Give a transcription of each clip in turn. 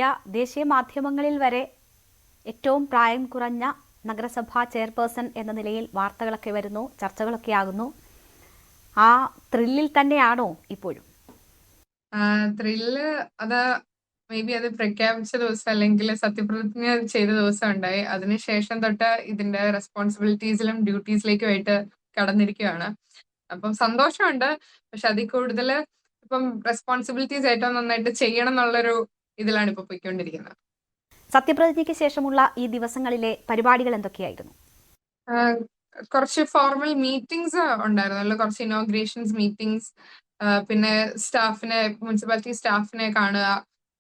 ദിയ, ദേശീയ മാധ്യമങ്ങളിൽ വരെ ഏറ്റവും പ്രായം കുറഞ്ഞ നഗരസഭാ ചെയർപേഴ്സൺ എന്ന നിലയിൽ വാർത്തകളൊക്കെ വരുന്നു, ചർച്ചകളൊക്കെ ആകുന്നു. ആ ത്രില്ലിൽ തന്നെയാണോ ഇപ്പോഴും? ത്രില്ല് അത് മേ ബി അത് പ്രഖ്യാപിച്ച ദിവസം അല്ലെങ്കിൽ സത്യപ്രതിജ്ഞ ചെയ്ത ദിവസം ഉണ്ടായി. അതിനുശേഷം തൊട്ട് ഇതിന്റെ റെസ്പോൺസിബിലിറ്റീസിലും ഡ്യൂട്ടീസിലേക്കുമായിട്ട് കടന്നിരിക്കുകയാണ്. അപ്പം സന്തോഷമുണ്ട്. പക്ഷെ അതിൽ കൂടുതൽ ഇപ്പം റെസ്പോൺസിബിലിറ്റീസ് ഏറ്റവും നന്നായിട്ട് ചെയ്യണം എന്നുള്ളൊരു ഇതിലാണ് ഇപ്പൊ പോയിക്കൊണ്ടിരിക്കുന്നത്. സത്യപ്രതിജ്ഞയ്ക്ക് ശേഷമുള്ള ഈ ദിവസങ്ങളിലെ പരിപാടികൾ എന്തൊക്കെയായിരുന്നു? കുറച്ച് ഫോർമൽ മീറ്റിംഗ്സ് ഉണ്ടായിരുന്നല്ലോ, കുറച്ച് ഇനോഗ്രേഷൻസ് മീറ്റിംഗ്സ്, പിന്നെ സ്റ്റാഫിനെ, മുനിസിപ്പാലിറ്റി സ്റ്റാഫിനെ കാണുക.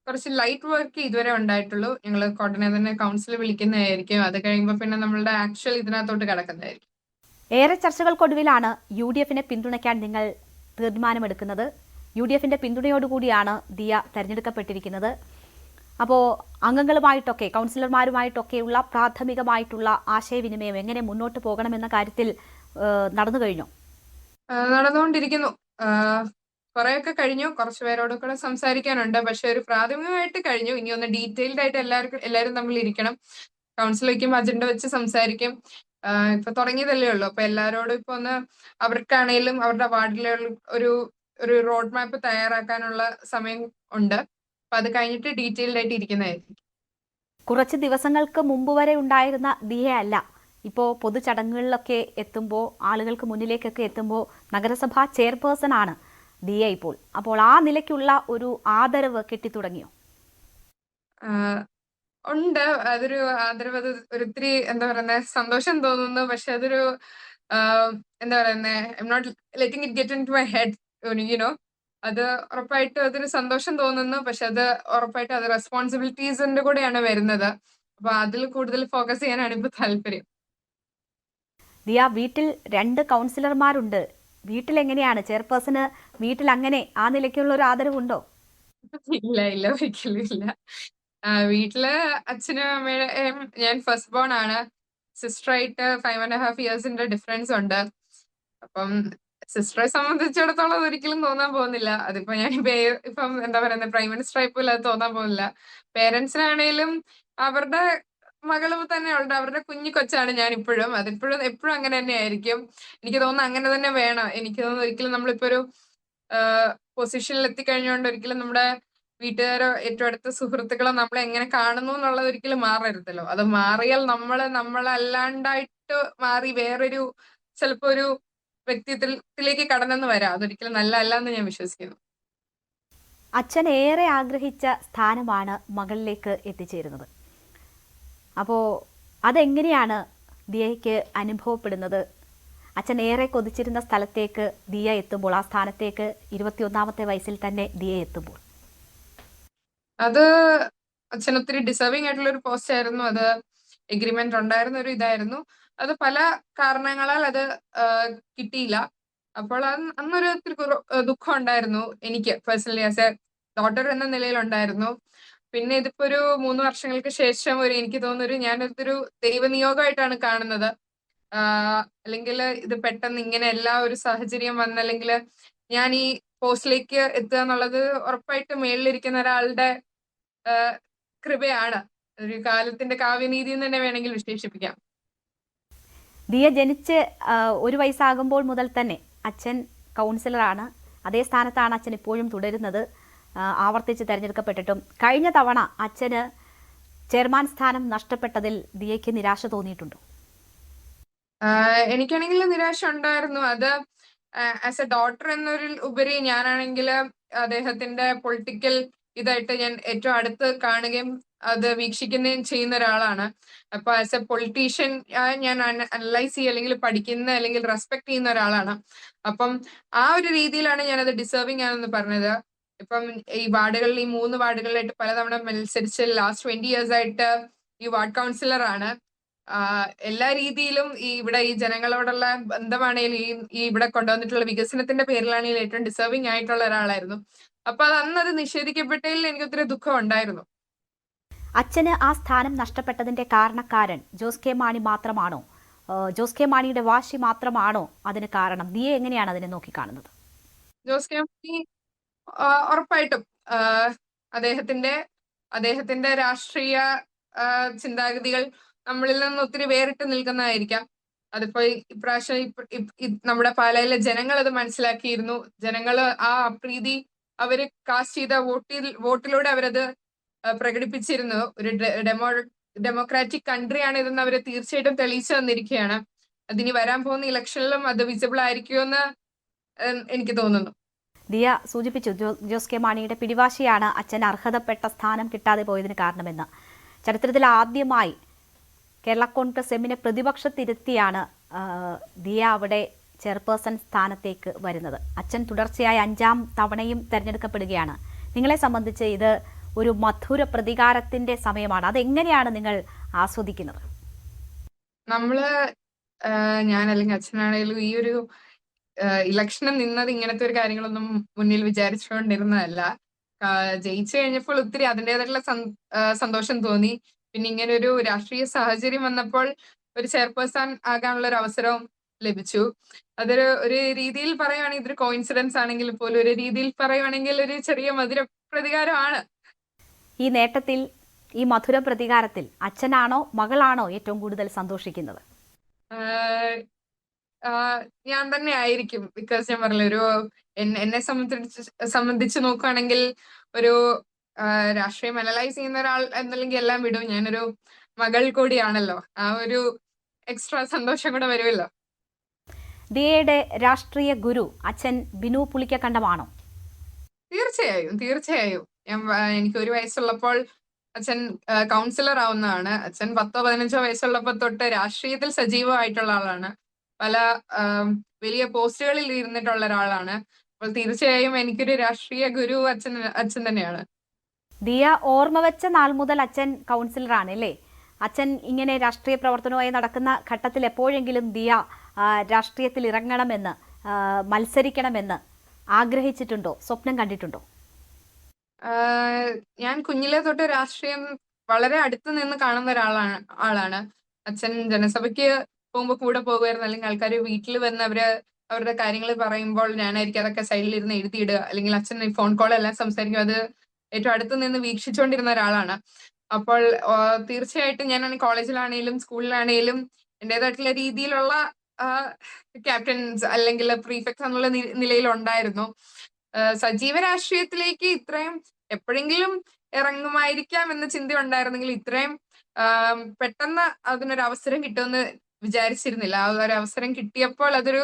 കുറച്ച് ലൈറ്റ് വർക്ക് ഇതുവരെ ഉണ്ടായിട്ടുള്ളൂ. ഞങ്ങൾ ഉടനെ തന്നെ കൗൺസിൽ വിളിക്കുന്നതായിരിക്കും. അത് കഴിയുമ്പോൾ പിന്നെ നമ്മളുടെ ആക്ച്വൽ ഇതിനകത്തോട്ട് കിടക്കുന്നതായിരിക്കും. ഏറെ ചർച്ചകൾക്കൊടുവിലാണ് UDF-നെ പിന്തുണയ്ക്കാൻ നിങ്ങൾ തീരുമാനമെടുക്കുന്നത്. UDF-ന്റെ പിന്തുണയോടുകൂടിയാണ് ദിയ തെരഞ്ഞെടുക്കപ്പെട്ടിരിക്കുന്നത്. അപ്പോൾ അംഗങ്ങളുമായിട്ടൊക്കെ, കൗൺസിലർമാരുമായിട്ടൊക്കെയുള്ള പ്രാഥമികമായിട്ടുള്ള ആശയവിനിമയം എങ്ങനെ മുന്നോട്ട് പോകണമെന്ന കാര്യത്തിൽ നടന്നു കഴിഞ്ഞോ? നടന്നുകൊണ്ടിരിക്കുന്നു. കുറെയൊക്കെ കഴിഞ്ഞു. കുറച്ച് പേരോട് കൂടെ സംസാരിക്കാനുണ്ട്. പക്ഷെ ഒരു പ്രാഥമികമായിട്ട് കഴിഞ്ഞു. ഇനി ഒന്ന് ഡീറ്റെയിൽഡ് ആയിട്ട് എല്ലാവരും തമ്മിൽ ഇരിക്കണം. കൗൺസിൽ വയ്ക്കുമ്പോൾ അജണ്ട വെച്ച് സംസാരിക്കും. ഇപ്പൊ തുടങ്ങിയതല്ലേ ഉള്ളൂ. അപ്പൊ എല്ലാവരോടും ഇപ്പൊ ഒന്ന് അവർക്കാണേലും അവരുടെ വാർഡിലെ ഒരു ഒരു റോഡ് മാപ്പ് തയ്യാറാക്കാനുള്ള സമയം ഉണ്ട്. അപ്പൊ അത് കഴിഞ്ഞിട്ട് ഡീറ്റെയിൽഡ് ആയിട്ട് ഇരിക്കുന്നതായിരിക്കും. കുറച്ച് ദിവസങ്ങൾക്ക് മുമ്പ് വരെ ഉണ്ടായിരുന്ന ദിയ അല്ല ഇപ്പോൾ പൊതുചടങ്ങുകളിലൊക്കെ എത്തുമ്പോൾ, ആളുകൾക്ക് മുന്നിലേക്കൊക്കെ എത്തുമ്പോൾ നഗരസഭാ ചെയർപേഴ്സൺ ആണ് ദിയ ഇപ്പോൾ. അപ്പോൾ ആ നിലയ്ക്കുള്ള ഒരു ആദരവ് കിട്ടിത്തുടങ്ങിയോ? ഉണ്ട്. അതൊരു ആദരവ്, അത് ഒരിത്തിരി എന്താ പറയുന്നത്, സന്തോഷം തോന്നുന്നു. പക്ഷെ അതൊരു എന്താ പറയുന്നത്, I am not letting it get into my head, you know. അത് ഉറപ്പായിട്ടും അതൊരു സന്തോഷം തോന്നുന്നു. പക്ഷെ അത് ഉറപ്പായിട്ടും അത് റെസ്പോൺസിബിലിറ്റീസിന്റെ കൂടെയാണ് വരുന്നത്. അപ്പൊ അതിൽ കൂടുതൽ ഫോക്കസ് ചെയ്യാനാണ് ഇപ്പൊ താല്പര്യം. ദിയ, വീട്ടിൽ 2 കൗൺസിലർമാരുണ്ട്. വീട്ടിൽ എങ്ങനെയാണ് ചെയർപേഴ്സണ് വീട്ടിൽ അങ്ങനെ ആ നിലയ്ക്കുള്ള ഒരു ആദരവുണ്ടോ? ഇല്ല ഇല്ല, ഒരിക്കലും ഇല്ല. വീട്ടില് അച്ഛനും അമ്മയും, ഞാൻ ഫസ്റ്റ് ബോൺ ആണ്. സിസ്റ്ററായിട്ട് 5.5 ഇയേഴ്സിന്റെ ഡിഫറൻസ് ഉണ്ട്. അപ്പം സിസ്റ്ററെ സംബന്ധിച്ചിടത്തോളം ഒരിക്കലും തോന്നാൻ പോകുന്നില്ല. അതിപ്പോ ഞാൻ ഇപ്പം എന്താ പറയുന്നത്, പ്രൈം മിനിസ്റ്റർ ആയിപ്പോലും അത് തോന്നാൻ പോകുന്നില്ല. പേരൻസിനാണേലും അവരുടെ മകള് തന്നെ ഉണ്ട്, അവരുടെ കുഞ്ഞു കൊച്ചാണ് ഞാൻ ഇപ്പോഴും. അതിപ്പോഴും എപ്പോഴും അങ്ങനെ തന്നെ ആയിരിക്കും. എനിക്ക് തോന്നുന്നു അങ്ങനെ തന്നെ വേണം. എനിക്ക് തോന്നുന്നു ഒരിക്കലും നമ്മളിപ്പോ ഒരു പൊസിഷനിൽ എത്തിക്കഴിഞ്ഞുകൊണ്ട് ഒരിക്കലും നമ്മുടെ വീട്ടുകാരോ ഏറ്റവും അടുത്ത സുഹൃത്തുക്കളോ നമ്മളെ എങ്ങനെ കാണുന്നു എന്നുള്ളത് ഒരിക്കലും മാറരുതല്ലോ. അത് മാറിയാൽ നമ്മളല്ലാണ്ടായിട്ട് മാറി വേറൊരു ചിലപ്പോ ഒരു വ്യക്തിത്വത്തിലേക്ക് കടന്നെന്ന് വരാം. അതൊരിക്കലും നല്ലതല്ല എന്ന് ഞാൻ വിശ്വസിക്കുന്നു. അച്ഛൻ ഏറെ ആഗ്രഹിച്ച സ്ഥാനമാണ് മകളിലേക്ക് എത്തിച്ചേരുന്നത്. അപ്പോൾ അതെങ്ങനെയാണ് ദിയയ്ക്ക് അനുഭവപ്പെടുന്നത്? അച്ഛൻ ഏറെ കൊതിച്ചിരുന്ന സ്ഥലത്തേക്ക് ദിയ എത്തുമ്പോൾ, ആ സ്ഥാനത്തേക്ക് 21ാമത്തെ വയസ്സിൽ തന്നെ ദിയ എത്തുമ്പോൾ അത് അച്ഛൻ ഒത്തിരി ഡിസേർവിംഗ് ആയിട്ടുള്ള ഒരു പോസ്റ്റ് ആയിരുന്നു. അത് എഗ്രിമെന്റ് ഉണ്ടായിരുന്ന ഒരു ഇതായിരുന്നു. അത് പല കാരണങ്ങളാൽ അത് കിട്ടിയില്ല. അപ്പോൾ അന്നൊരു ഒത്തിരി ദുഃഖം ഉണ്ടായിരുന്നു എനിക്ക് പേഴ്സണലി, ആസ് എ ഡോട്ടർ എന്ന നിലയിലുണ്ടായിരുന്നു. പിന്നെ ഇതിപ്പോ ഒരു 3 വർഷങ്ങൾക്ക് ശേഷം എനിക്ക് തോന്നുന്നൊരു ഞാനിതൊരു ദൈവനിയോഗമായിട്ടാണ് കാണുന്നത്. അല്ലെങ്കിൽ ഇത് പെട്ടെന്ന് ഇങ്ങനെ എല്ലാ ഒരു സാഹചര്യം വന്നല്ലെങ്കിൽ ഞാൻ ഈ പോസ്റ്റിലേക്ക് എത്തുക എന്നുള്ളത് ഉറപ്പായിട്ടും മേളിലിരിക്കുന്ന ഒരാളുടെ കൃപയാണ്. ഒരു കാലത്തിന്റെ കാവ്യനീതി എന്ന് തന്നെ വേണമെങ്കിൽ വിശേഷിപ്പിക്കാം. ദിയ ജനിച്ച് 1 വയസ്സാകുമ്പോൾ മുതൽ തന്നെ അച്ഛൻ കൗൺസിലറാണ്. അതേ സ്ഥാനത്താണ് അച്ഛൻ ഇപ്പോഴും തുടരുന്നത്, ആവർത്തിച്ച് തെരഞ്ഞെടുക്കപ്പെട്ടിട്ടും. കഴിഞ്ഞ തവണ അച്ഛന് ചെയർമാൻ സ്ഥാനം നഷ്ടപ്പെട്ടതിൽ ദിയയ്ക്ക് നിരാശ തോന്നിയിട്ടുണ്ടോ? എനിക്കാണെങ്കിൽ നിരാശ ഉണ്ടായിരുന്നു. അത് ആസ് എ ഡോട്ടർ എന്നൊരു ഉപരി ഞാനാണെങ്കിൽ അദ്ദേഹത്തിന്റെ പൊളിറ്റിക്കൽ ഇതായിട്ട് ഞാൻ ഏറ്റവും അടുത്ത് കാണുകയും അത് വീക്ഷിക്കുകയും ചെയ്യുന്ന ഒരാളാണ്. അപ്പൊ ആസ് എ പൊളിറ്റീഷ്യൻ ഞാൻ അനലൈസ് ചെയ്യുക അല്ലെങ്കിൽ പഠിക്കുന്ന അല്ലെങ്കിൽ റെസ്പെക്ട് ചെയ്യുന്ന ഒരാളാണ്. അപ്പം ആ ഒരു രീതിയിലാണ് ഞാനത് ഡിസേർവിംഗ് ആണെന്ന് പറഞ്ഞത്. ഇപ്പം ഈ വാർഡുകളിൽ, ഈ 3 വാർഡുകളിലായിട്ട് പലതവണ മത്സരിച്ച് ലാസ്റ്റ് 20 ഇയേഴ്സ് ആയിട്ട് ഈ വാർഡ് കൗൺസിലർ ആണ്. എല്ലാ രീതിയിലും ഇവിടെ ഈ ജനങ്ങളോടുള്ള ബന്ധമാണെങ്കിലും ഈ ഇവിടെ കൊണ്ടുവന്നിട്ടുള്ള വികസനത്തിന്റെ പേരിലാണെങ്കിലും ഏറ്റവും ഡിസേർവിംഗ് ആയിട്ടുള്ള ഒരാളായിരുന്നു. അപ്പൊ അന്നത് നിഷേധിക്കപ്പെട്ടതിൽ എനിക്ക് ഒത്തിരി ദുഃഖം ഉണ്ടായിരുന്നു. അച്ഛന് ആ സ്ഥാനം നഷ്ടപ്പെട്ടതിന്റെ കാരണക്കാരൻ ജോസ് കെ മാണി മാത്രമാണോ? ജോസ് കെ മാണിയുടെ വാശി മാത്രമാണോ അതിന് കാരണം? ദിയ എങ്ങനെയാണ് അതിനെ നോക്കിക്കാണുന്നത്? ജോസ് കെ മാണി ഉറപ്പായിട്ടും അദ്ദേഹത്തിന്റെ അദ്ദേഹത്തിന്റെ രാഷ്ട്രീയ ചിന്താഗതികൾ നമ്മളിൽ നിന്ന് ഒത്തിരി വേറിട്ട് നിൽക്കുന്നതായിരിക്കാം. അതിപ്പോ ഇപ്രാവശ്യം നമ്മുടെ പാലായിലെ ജനങ്ങൾ അത് മനസ്സിലാക്കിയിരുന്നു. ജനങ്ങൾ ആ അപ്രീതി അവര് കാസ്റ്റ് ചെയ്ത വോട്ടിലൂടെ അവരത് പ്രകടിപ്പിച്ചിരുന്നു. ഒരു ഡെമോക്രാറ്റിക് കൺട്രിയാണ് ഇതെന്ന് അവര് തീർച്ചയായിട്ടും തെളിയിച്ചു തന്നിരിക്കുകയാണ്. അതിനി വരാൻ പോകുന്ന ഇലക്ഷനിലും അത് വിസിബിൾ ആയിരിക്കുമെന്ന് എനിക്ക് തോന്നുന്നു. ദിയ സൂചിപ്പിച്ചു ജോസ് കെ മാണിയുടെ പിടിവാശിയാണ് അച്ഛൻ അർഹതപ്പെട്ട സ്ഥാനം കിട്ടാതെ പോയതിന് കാരണമെന്ന്. ചരിത്രത്തിൽ ആദ്യമായി കേരള കോൺഗ്രസ് എമ്മിനെ പ്രതിപക്ഷത്തിരുത്തിയാണ് ദിയ അവിടെ ചെയർപേഴ്സൺ സ്ഥാനത്തേക്ക് വരുന്നത്. അച്ഛൻ തുടർച്ചയായി 5ാം തവണയും തെരഞ്ഞെടുക്കപ്പെടുകയാണ്. നിങ്ങളെ സംബന്ധിച്ച് ഇത് ഒരു മധുര പ്രതികാരത്തിന്റെ സമയമാണ്. അതെങ്ങനെയാണ് നിങ്ങൾ ആസ്വദിക്കുന്നത്? ഞാൻ അല്ലെങ്കിൽ അച്ഛനാണെങ്കിലും ഈ ഒരു ഇലക്ഷന് നിന്നത് ഇങ്ങനത്തെ ഒരു കാര്യങ്ങളൊന്നും മുന്നിൽ വിചാരിച്ചുകൊണ്ടിരുന്നതല്ല. ജയിച്ചു കഴിഞ്ഞപ്പോൾ ഒത്തിരി അതിൻ്റെതായിട്ടുള്ള സന്തോഷം തോന്നി. പിന്നെ ഇങ്ങനെ ഒരു രാഷ്ട്രീയ സാഹചര്യം വന്നപ്പോൾ ഒരു ചെയർപേഴ്സൺ ആകാനുള്ള ഒരു അവസരവും ലഭിച്ചു. ഒരു രീതിയിൽ പറയുവാണെങ്കിൽ ഇതൊരു കോയിൻസിഡൻസ് ആണെങ്കിൽ പോലും ഒരു രീതിയിൽ പറയുവാണെങ്കിൽ ഒരു ചെറിയ മധുര പ്രതികാരമാണ്. ഈ നേട്ടത്തിൽ, ഈ മധുര പ്രതികാരത്തിൽ അച്ഛനാണോ മകളാണോ ഏറ്റവും കൂടുതൽ സന്തോഷിക്കുന്നത്? ഞാൻ തന്നെ ആയിരിക്കും. ബിക്കോസ് ഞാൻ പറഞ്ഞില്ല, എന്നെ സംബന്ധിച്ച് നോക്കുകയാണെങ്കിൽ ഒരു രാഷ്ട്രീയം അനലൈസ് ചെയ്യുന്ന ഒരാൾ എന്നല്ലെങ്കിൽ എല്ലാം വിടും. ഞാനൊരു മകൾ കൂടിയാണല്ലോ. ആ ഒരു എക്സ്ട്രാ സന്തോഷം കൂടെ വരുമല്ലോ. ദിയയുടെ രാഷ്ട്രീയ ഗുരു അച്ഛൻ ബിനു പുളിക്കക്കണ്ടമാണോ? തീർച്ചയായും. എനിക്ക് 1 വയസ്സുള്ളപ്പോൾ അച്ഛൻ കൗൺസിലർ ആവുന്നതാണ്. അച്ഛൻ 10-15 വയസ്സുള്ളപ്പോൾ തൊട്ട് രാഷ്ട്രീയത്തിൽ സജീവമായിട്ടുള്ള ആളാണ്. പല വലിയ പോസ്റ്റുകളിൽ ഇരുന്നിട്ടുള്ള ഒരാളാണ്. അപ്പോൾ തീർച്ചയായും എനിക്കൊരു രാഷ്ട്രീയ ഗുരു അച്ഛൻ തന്നെയാണ്. ദിയ ഓർമ്മ വെച്ച നാൾ മുതൽ അച്ഛൻ കൗൺസിലറാണ് അല്ലേ? അച്ഛൻ ഇങ്ങനെ രാഷ്ട്രീയ പ്രവർത്തനവുമായി നടക്കുന്ന ഘട്ടത്തിൽ എപ്പോഴെങ്കിലും ദിയ രാഷ്ട്രീയത്തിൽ ഇറങ്ങണമെന്ന്, മത്സരിക്കണമെന്ന് ആഗ്രഹിച്ചിട്ടുണ്ടോ, സ്വപ്നം കണ്ടിട്ടുണ്ടോ? ഞാൻ കുഞ്ഞിലെ തൊട്ട് രാഷ്ട്രീയം വളരെ അടുത്ത് നിന്ന് കാണുന്ന ആളാണ്. അച്ഛൻ ജനസഭയ്ക്ക് പോകുമ്പോൾ കൂടെ പോകുമായിരുന്നു. അല്ലെങ്കിൽ ആൾക്കാർ വീട്ടിൽ വന്ന് അവരുടെ കാര്യങ്ങൾ പറയുമ്പോൾ ഞാനായിരിക്കും അതൊക്കെ സൈഡിലിരുന്ന് എഴുതിയിടുക. അല്ലെങ്കിൽ അച്ഛൻ ഫോൺ കോൾ എല്ലാം സംസാരിക്കും. അത് ഏറ്റവും അടുത്ത് നിന്ന് വീക്ഷിച്ചുകൊണ്ടിരുന്ന ഒരാളാണ്. അപ്പോൾ തീർച്ചയായിട്ടും ഞാൻ കോളേജിലാണെങ്കിലും സ്കൂളിലാണെങ്കിലും എൻ്റെതായിട്ടുള്ള രീതിയിലുള്ള ക്യാപ്റ്റൻസ് അല്ലെങ്കിൽ പ്രീഫെക്ട്സ് എന്നുള്ള നിലയിലുണ്ടായിരുന്നു. സജീവ രാഷ്ട്രീയത്തിലേക്ക് ഇത്രയും എപ്പോഴെങ്കിലും ഇറങ്ങുമായിരിക്കാം എന്ന ചിന്ത ഉണ്ടായിരുന്നെങ്കിൽ ഇത്രയും പെട്ടെന്ന് അതിനൊരു അവസരം കിട്ടുമെന്ന് വിചാരിച്ചിരുന്നില്ല. ആ ഒരു അവസരം കിട്ടിയപ്പോൾ അതൊരു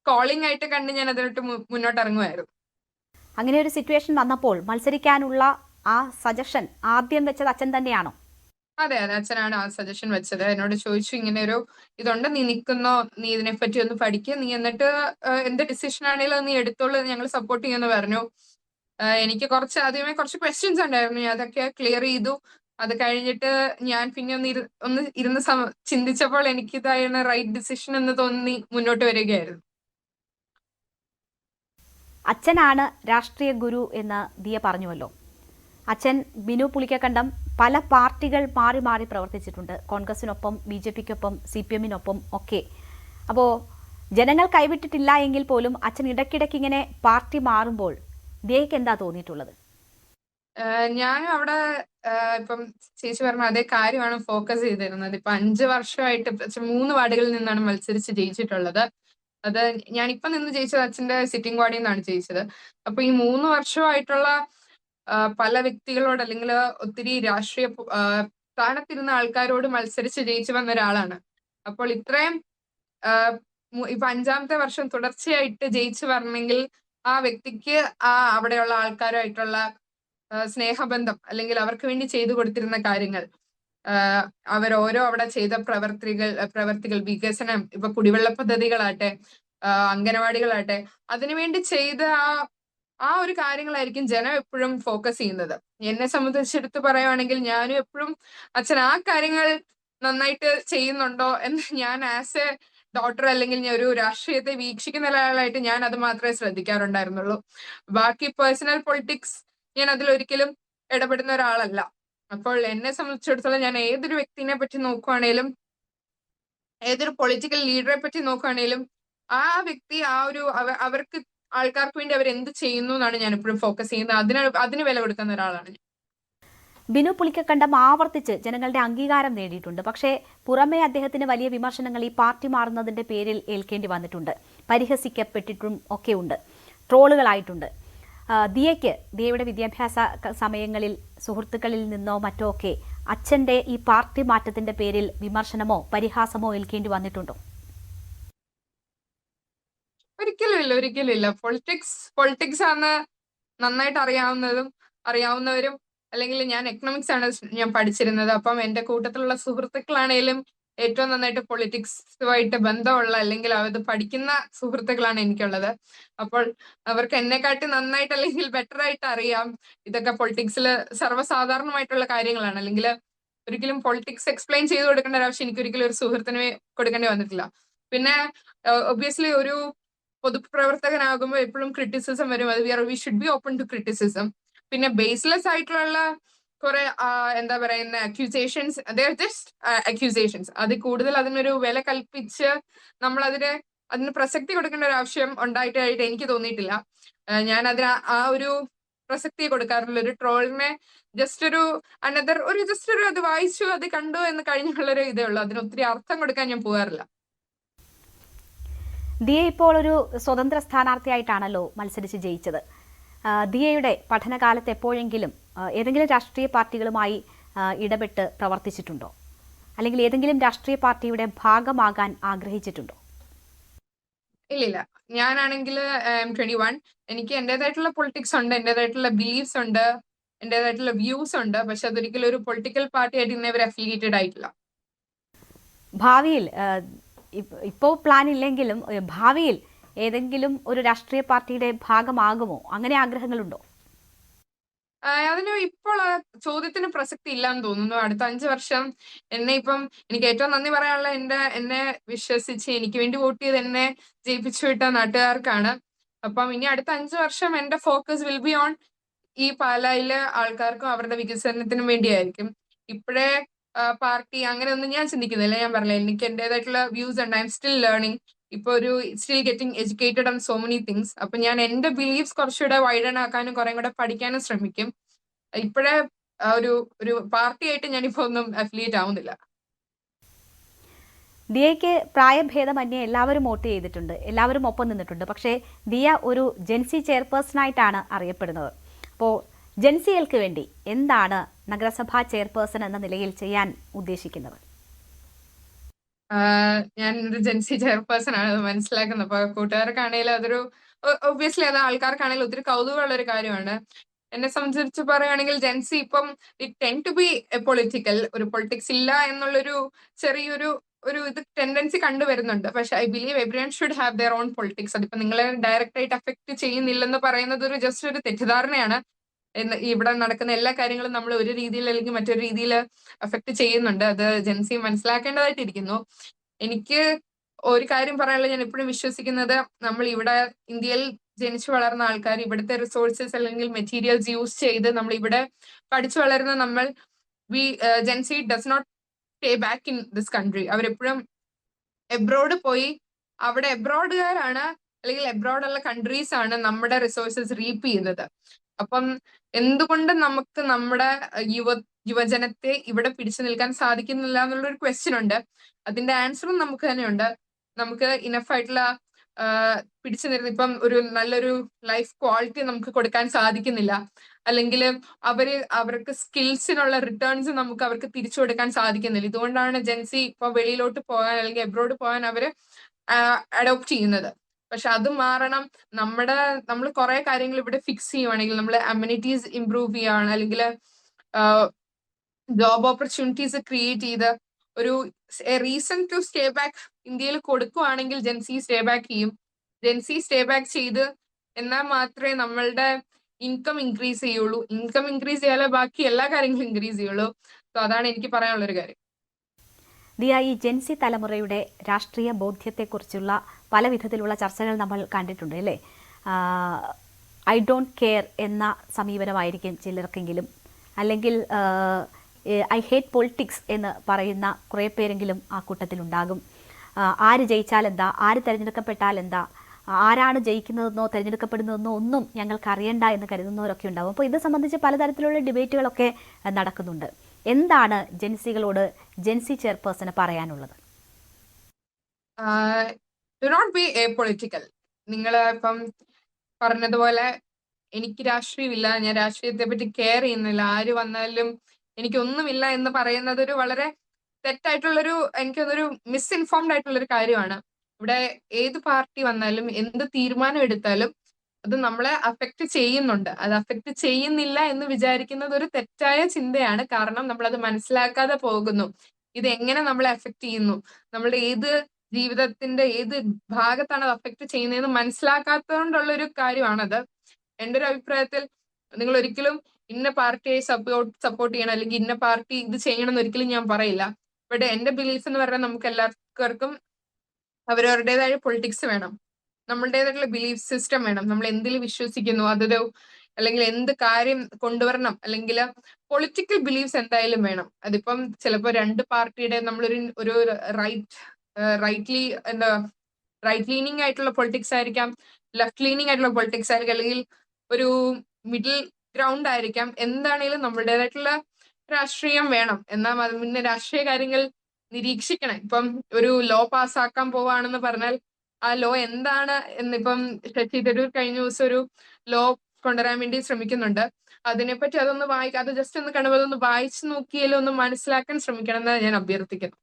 കോളിംഗ് ആയിട്ട് കണ്ട് ഞാൻ അതിലോട്ട് മുന്നോട്ട് ഇറങ്ങുമായിരുന്നു. അങ്ങനെ ഒരു സിറ്റുവേഷൻ വന്നപ്പോൾ മത്സരിക്കാനുള്ള ആ സജഷൻ ആദ്യം വെച്ചത് അച്ഛൻ തന്നെയാണോ? അതെ, അച്ഛനാണ് ആ സജഷൻ വെച്ചത്. എന്നോട് ചോദിച്ചു, ഇങ്ങനെ ഒരു ഇതുണ്ട്, നീ നിൽക്കുന്നോ, നീ ഇതിനെപ്പറ്റി ഒന്ന് പഠിക്കുക, നീ എന്നിട്ട് എന്ത് ഡിസിഷൻ ആണെങ്കിലും നീ എടുത്തോളൂ, ഞങ്ങൾ സപ്പോർട്ട് ചെയ്യുമെന്ന് പറഞ്ഞു. എനിക്ക് ആദ്യമേ കുറച്ച് ക്വസ്റ്റ്യൻസ് ഉണ്ടായിരുന്നു. ഞാൻ അതൊക്കെ ക്ലിയർ ചെയ്തു. അത് കഴിഞ്ഞിട്ട് ഞാൻ പിന്നെ ഒന്ന് ഇരുന്ന് ചിന്തിച്ചപ്പോൾ എനിക്കിതായിരുന്നു റൈറ്റ് ഡിസിഷൻ എന്ന് തോന്നി മുന്നോട്ട് വരികയായിരുന്നു. അച്ഛനാണ് രാഷ്ട്രീയ ഗുരു എന്ന് ദിയ പറഞ്ഞുവല്ലോ. അച്ഛൻ ബിനു പുളിക്കക്കണ്ടം പല പാർട്ടികൾ മാറി മാറി പ്രവർത്തിച്ചിട്ടുണ്ട്. കോൺഗ്രസിനൊപ്പം, BJPക്കൊപ്പം, CPM-നൊപ്പം ഒക്കെ. അപ്പോൾ ജനങ്ങൾ കൈവിട്ടിട്ടില്ല എങ്കിൽ പോലും അച്ഛൻ ഇടയ്ക്കിടയ്ക്ക് ഇങ്ങനെ പാർട്ടി മാറുമ്പോൾ ദിയയ്ക്ക് എന്താ തോന്നിയിട്ടുള്ളത്? ഞാനും അവിടെ ഇപ്പം ചേച്ചി പറഞ്ഞ അതേ കാര്യമാണ് ഫോക്കസ് ചെയ്തിരുന്നത്. ഇപ്പൊ 5 വർഷമായിട്ട് 3 വാർഡുകളിൽ നിന്നാണ് മത്സരിച്ച് ജയിച്ചിട്ടുള്ളത്. അത് ഞാനിപ്പം നിന്ന് ജയിച്ചത് അച്ഛന്റെ സിറ്റിംഗ് വാർഡിൽ നിന്നാണ് ജയിച്ചത്. അപ്പൊ ഈ 3 വർഷമായിട്ടുള്ള പല വ്യക്തികളോട് അല്ലെങ്കിൽ ഒത്തിരി രാഷ്ട്രീയ സ്ഥാനത്തിരുന്ന ആൾക്കാരോട് മത്സരിച്ച് ജയിച്ചു വന്ന ഒരാളാണ്. അപ്പോൾ ഇത്രയും ഇപ്പൊ 5ാമത്തെ വർഷം തുടർച്ചയായിട്ട് ജയിച്ചു വരണമെങ്കിൽ ആ വ്യക്തിക്ക് അവിടെയുള്ള ആൾക്കാരുമായിട്ടുള്ള സ്നേഹബന്ധം അല്ലെങ്കിൽ അവർക്ക് വേണ്ടി ചെയ്തു കൊടുത്തിരുന്ന കാര്യങ്ങൾ, അവരോരോ അവിടെ ചെയ്ത പ്രവർത്തികൾ, വികസനം, ഇപ്പൊ കുടിവെള്ള പദ്ധതികളാട്ടെ, അംഗനവാടികളാട്ടെ, അതിനുവേണ്ടി ചെയ്ത ആ ഒരു കാര്യങ്ങളായിരിക്കും ജനം എപ്പോഴും ഫോക്കസ് ചെയ്യുന്നത്. എന്നെ സംബന്ധിച്ചെടുത്ത് പറയുവാണെങ്കിൽ ഞാനും എപ്പോഴും അച്ഛൻ ആ കാര്യങ്ങൾ നന്നായിട്ട് ചെയ്യുന്നുണ്ടോ എന്ന് ഞാൻ ആസ് എ ഡോക്ടർ അല്ലെങ്കിൽ ഞാൻ ഒരു രാഷ്ട്രീയത്തെ വീക്ഷിക്കുന്ന ഒരാളായിട്ട് ഞാൻ അത് മാത്രമേ ശ്രദ്ധിക്കാറുണ്ടായിരുന്നുള്ളൂ. ബാക്കി പേഴ്സണൽ പൊളിറ്റിക്സ് ഞാൻ അതിലൊരിക്കലും ഇടപെടുന്ന ഒരാളല്ല. അപ്പോൾ എന്നെ സംബന്ധിച്ചിടത്തോളം ഞാൻ ഏതൊരു വ്യക്തിനെ പറ്റി നോക്കുവാണേലും, ഏതൊരു പൊളിറ്റിക്കൽ ലീഡറെ പറ്റി നോക്കുകയാണേലും ആ വ്യക്തി അവർക്ക് ആൾക്കാർക്ക് വേണ്ടി അവർ എന്ത് ചെയ്യുന്നു എന്നാണ് ഞാൻ എപ്പോഴും ഫോക്കസ് ചെയ്യുന്നത്. അതിന് വില കൊടുക്കുന്ന ഒരാളാണ് ഞാൻ. ബിനു പുലിക്കക്കണ്ടം ആവർത്തിച്ച് ജനങ്ങളുടെ അംഗീകാരം നേടിയിട്ടുണ്ട്. പക്ഷേ പുറമേ അദ്ദേഹത്തിന് വലിയ വിമർശനങ്ങൾ ഈ പാർട്ടി മാറുന്നതിന്റെ പേരിൽ ഏൽക്കേണ്ടി വന്നിട്ടുണ്ട്. പരിഹസിക്കപ്പെട്ടിട്ടും ഒക്കെയുണ്ട്, ട്രോളുകളായിട്ടുണ്ട്. ദിയയുടെ വിദ്യാഭ്യാസ സമയങ്ങളിൽ സുഹൃത്തുക്കളിൽ നിന്നോ മറ്റോ ഒക്കെ അച്ഛന്റെ ഈ പാർട്ടി മാറ്റത്തിന്റെ പേരിൽ വിമർശനമോ പരിഹാസമോ ഏൽക്കേണ്ടി വന്നിട്ടുണ്ടോ? ഒരിക്കലും ഇല്ല. പൊളിറ്റിക്സ് ആണ് നന്നായിട്ട് അറിയാവുന്നവരും, അല്ലെങ്കിൽ ഞാൻ എക്കണോമിക്സ് ആണ് ഞാൻ പഠിച്ചിരുന്നത്. അപ്പം എന്റെ കൂട്ടത്തിലുള്ള സുഹൃത്തുക്കളാണേലും ഏറ്റവും നന്നായിട്ട് പൊളിറ്റിക്സുമായിട്ട് ബന്ധമുള്ള അല്ലെങ്കിൽ അത് പഠിക്കുന്ന സുഹൃത്തുക്കളാണ് എനിക്കുള്ളത്. അപ്പോൾ അവർക്ക് എന്നെക്കാട്ടി നന്നായിട്ട് അല്ലെങ്കിൽ ബെറ്റർ ആയിട്ട് അറിയാം ഇതൊക്കെ പൊളിറ്റിക്സിൽ സർവ്വസാധാരണമായിട്ടുള്ള കാര്യങ്ങളാണ്. അല്ലെങ്കിൽ ഒരിക്കലും പൊളിറ്റിക്സ് എക്സ്പ്ലെയിൻ ചെയ്ത് കൊടുക്കേണ്ട ഒരു ആവശ്യം എനിക്ക് ഒരിക്കലും ഒരു സുഹൃത്തിന് കൊടുക്കേണ്ടി വന്നിട്ടില്ല. പിന്നെ ഒബ്വിയസ്ലി ഒരു പൊതുപ്രവർത്തകനാകുമ്പോൾ എപ്പോഴും ക്രിറ്റിസിസം വരും. അത് we should be open to criticism. പിന്നെ ബേസ്ലെസ് ആയിട്ടുള്ള കുറെ എന്താ പറയുന്ന അക്യൂസേഷൻസ്, ജസ്റ്റ് അക്യൂസേഷൻസ്. അത് കൂടുതൽ അതിനൊരു വില കൽപ്പിച്ച് നമ്മൾ അതിന് പ്രസക്തി കൊടുക്കേണ്ട ഒരു ആവശ്യം ഉണ്ടായിട്ടായിട്ട് എനിക്ക് തോന്നിയിട്ടില്ല. ഞാൻ അതിന് ആ ഒരു പ്രസക്തി കൊടുക്കാറില്ല. ഒരു ട്രോളിനെ ജസ്റ്റ് ഒരു അത് വായിച്ചു, അത് കണ്ടു എന്ന് കഴിഞ്ഞുള്ളൊരു ഇതേ ഉള്ളൂ. അതിന് ഒത്തിരി അർത്ഥം കൊടുക്കാൻ ഞാൻ പോകാറില്ല. ദിയ ഇപ്പോൾ ഒരു സ്വതന്ത്ര സ്ഥാനാർത്ഥിയായിട്ടാണല്ലോ മത്സരിച്ച് ജയിച്ചത്. ദിയയുടെ പഠനകാലത്ത് എപ്പോഴെങ്കിലും ഏതെങ്കിലും രാഷ്ട്രീയ പാർട്ടികളുമായി ഇടപെട്ട് പ്രവർത്തിച്ചിട്ടുണ്ടോ? അല്ലെങ്കിൽ ഏതെങ്കിലും രാഷ്ട്രീയ പാർട്ടിയുടെ ഭാഗമാകാൻ ആഗ്രഹിച്ചിട്ടുണ്ടോ? ഇല്ല. ഞാനാണെങ്കിൽ 21. എനിക്ക് എന്റേതായിട്ടുള്ള പൊളിറ്റിക്സ് ഉണ്ട്, എന്റേതായിട്ടുള്ള ബിലീഫ്സ് ഉണ്ട്, എന്റേതായിട്ടുള്ള വ്യൂസ് ഉണ്ട്. പക്ഷെ അതൊരിക്കലും ഒരു പൊളിറ്റിക്കൽ പാർട്ടി ആയിട്ട് ഇന്നേവരെ അഫിലിയേറ്റഡ് ആയിട്ടില്ല. ഭാവിയിൽ ഇപ്പോൾ പ്ലാൻ ഇല്ലെങ്കിലും ഭാവിയിൽ ഏതെങ്കിലും ഒരു രാഷ്ട്രീയ പാർട്ടിയുടെ ഭാഗമാകുമോ? അങ്ങനെ ആഗ്രഹങ്ങളുണ്ടോ? അതിന് ഇപ്പോൾ ആ ചോദ്യത്തിന് പ്രസക്തി ഇല്ലാന്ന് തോന്നുന്നു. അടുത്ത 5 വർഷം എനിക്ക് ഏറ്റവും നന്ദി പറയാനുള്ള എന്നെ വിശ്വസിച്ച് എനിക്ക് വേണ്ടി വോട്ട് ചെയ്ത് എന്നെ ജയിപ്പിച്ചു വിട്ട നാട്ടുകാർക്കാണ്. അപ്പം ഇനി അടുത്ത 5 വർഷം എന്റെ ഫോക്കസ് വിൽ ബി ഓൺ ഈ പാലായിലെ ആൾക്കാർക്കും അവരുടെ വികസനത്തിനും വേണ്ടിയായിരിക്കും. ഇപ്പോഴേ പാർട്ടി അങ്ങനെയൊന്നും ഞാൻ ചിന്തിക്കുന്നില്ല. ഞാൻ പറഞ്ഞില്ല, എനിക്ക് എന്റേതായിട്ടുള്ള വ്യൂസ് ഉണ്ട്. I am still learning. ഇപ്പൊ still getting educated on so many things. അപ്പൊ ഞാൻ എന്റെ ബിലീഫ്സ് കുറച്ചുകൂടെ വൈഡൻ ആക്കാനും കുറെ കൂടെ പഠിക്കാനും ശ്രമിക്കും. ഇപ്പോഴേ ഒരു പാർട്ടി ആയിട്ട് ഞാനിപ്പോ ഒന്നും അഫിലിയേറ്റ് ആവുന്നില്ല. ദിയയ്ക്ക് പ്രായഭേദമന്യേ എല്ലാവരും വോട്ട് ചെയ്തിട്ടുണ്ട്, എല്ലാവരും ഒപ്പം നിന്നിട്ടുണ്ട്. പക്ഷേ ദിയ ഒരു ജെൻസി ചെയർപേഴ്സണായിട്ടാണ് അറിയപ്പെടുന്നത്. അപ്പോൾ ജെൻസികൾക്ക് വേണ്ടി എന്താണ് നഗരസഭാ ചെയർപേഴ്സൺ എന്ന നിലയിൽ ചെയ്യാൻ ഉദ്ദേശിക്കുന്നത്? ഞാൻ ഒരു ജെൻസി ചെയർപേഴ്സൺ ആണ്, അത് മനസ്സിലാക്കുന്നത്. അപ്പൊ കൂട്ടുകാർക്കാണെങ്കിലും ഒബ്വിയസ്ലി അത് ആൾക്കാർക്കാണെങ്കിലും ഒത്തിരി കൗതുകമുള്ള ഒരു കാര്യമാണ്. എന്നെ സംബന്ധിച്ച് പറയുകയാണെങ്കിൽ ജെൻസി ഇപ്പം it tend to be political. ഒരു പൊളിറ്റിക്സ് ഇല്ല എന്നുള്ളൊരു ചെറിയൊരു ടെൻഡൻസി കണ്ടുവരുന്നുണ്ട്. പക്ഷെ I believe everyone should have their own politics. അതിപ്പോ നിങ്ങളെ ഡയറക്റ്റ് ആയിട്ട് അഫക്ട് ചെയ്യുന്നില്ലെന്ന് പറയുന്നത് ജസ്റ്റ് ഒരു തെറ്റിദ്ധാരണയാണ്. ഇവിടെ നടക്കുന്ന എല്ലാ കാര്യങ്ങളും നമ്മൾ ഒരു രീതിയിൽ അല്ലെങ്കിൽ മറ്റൊരു രീതിയിൽ അഫക്ട് ചെയ്യുന്നുണ്ട്. അത് ജെൻസി മനസ്സിലാക്കേണ്ടതായിട്ടിരിക്കുന്നു. എനിക്ക് ഒരു കാര്യം പറയാനുള്ളത്, ഞാൻ എപ്പോഴും വിശ്വസിക്കുന്നത്, നമ്മൾ ഇവിടെ ഇന്ത്യയിൽ ജനിച്ചു വളർന്ന ആൾക്കാർ ഇവിടുത്തെ റിസോഴ്സസ് അല്ലെങ്കിൽ മെറ്റീരിയൽസ് യൂസ് ചെയ്ത് നമ്മൾ ഇവിടെ പഠിച്ചു വളരുന്ന Gen Z does not stay back in this country. അവരെപ്പോഴും എബ്രോഡ് പോയി അവിടെ എബ്രോഡുകാരാണ് അല്ലെങ്കിൽ എബ്രോഡുള്ള കൺട്രീസ് ആണ് നമ്മുടെ റിസോഴ്സസ് റീപ്പ് ചെയ്യുന്നത്. അപ്പം എന്തുകൊണ്ട് നമുക്ക് നമ്മുടെ യുവജനത്തെ ഇവിടെ പിടിച്ചു നിൽക്കാൻ സാധിക്കുന്നില്ല എന്നുള്ളൊരു ക്വസ്റ്റ്യൻ ഉണ്ട്. അതിന്റെ ആൻസറും നമുക്ക് തന്നെയുണ്ട്. നമുക്ക് ഇനഫ് ആയിട്ടുള്ള പിടിച്ചു നിർത്തി ഇപ്പം ഒരു നല്ലൊരു ലൈഫ് ക്വാളിറ്റി നമുക്ക് കൊടുക്കാൻ സാധിക്കുന്നില്ല. അല്ലെങ്കിൽ അവർക്ക് സ്കിൽസിനുള്ള റിട്ടേൺസ് നമുക്ക് അവർക്ക് തിരിച്ചു കൊടുക്കാൻ സാധിക്കുന്നില്ല. ഇതുകൊണ്ടാണ് ജെൻസി ഇപ്പൊ വെളിയിലോട്ട് പോകാൻ അല്ലെങ്കിൽ എബ്രോഡ് പോകാൻ അവര് അഡോപ്റ്റ് ചെയ്യുന്നത്. പക്ഷെ അത് മാറണം. നമ്മൾ കുറെ കാര്യങ്ങൾ ഇവിടെ ഫിക്സ് ചെയ്യുവാണെങ്കിൽ, നമ്മൾ അമ്യൂണിറ്റീസ് ഇംപ്രൂവ് ചെയ്യുകയാണ്, അല്ലെങ്കിൽ ജോബ് ഓപ്പർച്യൂണിറ്റീസ് ക്രിയേറ്റ് ചെയ്ത് ഒരു റീസൺ ടു സ്റ്റേ ബാക്ക് ഇന്ത്യയിൽ കൊടുക്കുവാണെങ്കിൽ ജെൻസി സ്റ്റേ ബാക്ക് ചെയ്യും. ജെൻസി സ്റ്റേ ബാക്ക് ചെയ്ത് എന്നാൽ മാത്രമേ നമ്മളുടെ ഇൻകം ഇൻക്രീസ് ചെയ്യുള്ളൂ. ഇൻകം ഇൻക്രീസ് ചെയ്യാതെ ബാക്കി എല്ലാ കാര്യങ്ങളും ഇൻക്രീസ് ചെയ്യുള്ളൂ. സോ അതാണ് എനിക്ക് പറയാനുള്ളൊരു കാര്യം. ദിയ, ഈ ജെൻസി തലമുറയുടെ രാഷ്ട്രീയ ബോധ്യത്തെക്കുറിച്ചുള്ള പല വിധത്തിലുള്ള ചർച്ചകൾ നമ്മൾ കണ്ടിട്ടുണ്ട് അല്ലേ? ഐ ഡോണ്ട് കെയർ എന്ന സമീപനമായിരിക്കും ചിലർക്കെങ്കിലും, അല്ലെങ്കിൽ ഐ ഹേറ്റ് പൊളിറ്റിക്സ് എന്ന് പറയുന്ന കുറേ പേരെങ്കിലും ആ കൂട്ടത്തിലുണ്ടാകും. ആര് ജയിച്ചാൽ എന്താ, ആര് തിരഞ്ഞെടുക്കപ്പെട്ടാൽ എന്താ, ആരാണ് ജയിക്കുന്നതെന്നോ തിരഞ്ഞെടുക്കപ്പെടുന്നതെന്നോ ഒന്നും ഞങ്ങൾക്ക് അറിയണ്ട എന്ന് കരുതുന്നവരൊക്കെ ഉണ്ടാവും. അപ്പോൾ ഇത് സംബന്ധിച്ച് പലതരത്തിലുള്ള ഡിബേറ്റുകളൊക്കെ നടക്കുന്നുണ്ട്. എന്താണ് ജെൻസികളോട് ജെൻസി ചെയർപേഴ്സണ് പറയാനുള്ളത്? Do not be apolitical. നിങ്ങൾ ഇപ്പം പറഞ്ഞതുപോലെ എനിക്ക് രാഷ്ട്രീയമില്ല, ഞാൻ രാഷ്ട്രീയത്തെ പറ്റി കെയർ ചെയ്യുന്നില്ല, ആര് വന്നാലും എനിക്കൊന്നുമില്ല എന്ന് പറയുന്നത് ഒരു വളരെ തെറ്റായിട്ടുള്ളൊരു, എനിക്കൊന്നൊരു മിസ്ഇൻഫോംഡ് ആയിട്ടുള്ളൊരു കാര്യമാണ്. ഇവിടെ ഏത് പാർട്ടി വന്നാലും എന്ത് തീരുമാനം എടുത്താലും അത് നമ്മളെ അഫക്റ്റ് ചെയ്യുന്നുണ്ട്. അത് അഫക്റ്റ് ചെയ്യുന്നില്ല എന്ന് വിചാരിക്കുന്നത് ഒരു തെറ്റായ ചിന്തയാണ്. കാരണം നമ്മളത് മനസ്സിലാക്കാതെ പോകുന്നു. ഇത് എങ്ങനെ നമ്മളെ അഫക്റ്റ് ചെയ്യുന്നു, നമ്മളുടെ ഏത് ജീവിതത്തിന്റെ ഏത് ഭാഗത്താണ് അത് അഫക്റ്റ് ചെയ്യുന്നതെന്ന് മനസ്സിലാക്കാത്തതുകൊണ്ടുള്ള ഒരു കാര്യമാണത്. എൻ്റെ ഒരു അഭിപ്രായത്തിൽ നിങ്ങൾ ഒരിക്കലും ഇന്ന പാർട്ടിയെ സപ്പോർട്ട് ചെയ്യണം അല്ലെങ്കിൽ ഇന്ന പാർട്ടി ഇത് ചെയ്യണം എന്ന് ഒരിക്കലും ഞാൻ പറയില്ല. ബട്ട് എന്റെ ബിലീഫ് എന്ന് പറഞ്ഞാൽ നമുക്ക് എല്ലാവർക്കും അവരവരുടേതായ പൊളിറ്റിക്സ് വേണം, നമ്മളുടേതായിട്ടുള്ള ബിലീഫ് സിസ്റ്റം വേണം. നമ്മൾ എന്തിൽ വിശ്വസിക്കുന്നു അതൊരു, അല്ലെങ്കിൽ എന്ത് കാര്യം കൊണ്ടുവരണം, അല്ലെങ്കിൽ പൊളിറ്റിക്കൽ ബിലീഫ്സ് എന്തായാലും വേണം. അതിപ്പം ചിലപ്പോൾ രണ്ട് പാർട്ടിയുടെ നമ്മളൊരു ഒരു റൈറ്റ്ലി എന്താ റൈറ്റ് ലീനിങ് ആയിട്ടുള്ള പൊളിറ്റിക്സ് ആയിരിക്കാം, ലെഫ്റ്റ് ലീനിങ് ആയിട്ടുള്ള പൊളിറ്റിക്സ് ആയിരിക്കാം, അല്ലെങ്കിൽ ഒരു മിഡിൽ ഗ്രൗണ്ട് ആയിരിക്കാം. എന്താണേലും നമ്മളുടേതായിട്ടുള്ള രാഷ്ട്രീയം വേണം. എന്നാൽ അത് പിന്നെ രാഷ്ട്രീയ കാര്യങ്ങൾ നിരീക്ഷിക്കണം. ഇപ്പം ഒരു ലോ പാസ്സാക്കാൻ പോവാണെന്ന് പറഞ്ഞാൽ ആ ലോ എന്താണ് എന്നിപ്പം ശശി തരൂർ കഴിഞ്ഞ ദിവസം ഒരു ലോ കൊണ്ടുവരാൻ വേണ്ടി ശ്രമിക്കുന്നുണ്ട്. അതിനെപ്പറ്റി അതൊന്ന് അത് ജസ്റ്റ് ഒന്ന് കാണുമ്പോൾ അതൊന്ന് വായിച്ചു നോക്കിയാലും ഒന്ന് മനസ്സിലാക്കാൻ ശ്രമിക്കണം എന്ന് ഞാൻ അഭ്യർത്ഥിക്കുന്നു.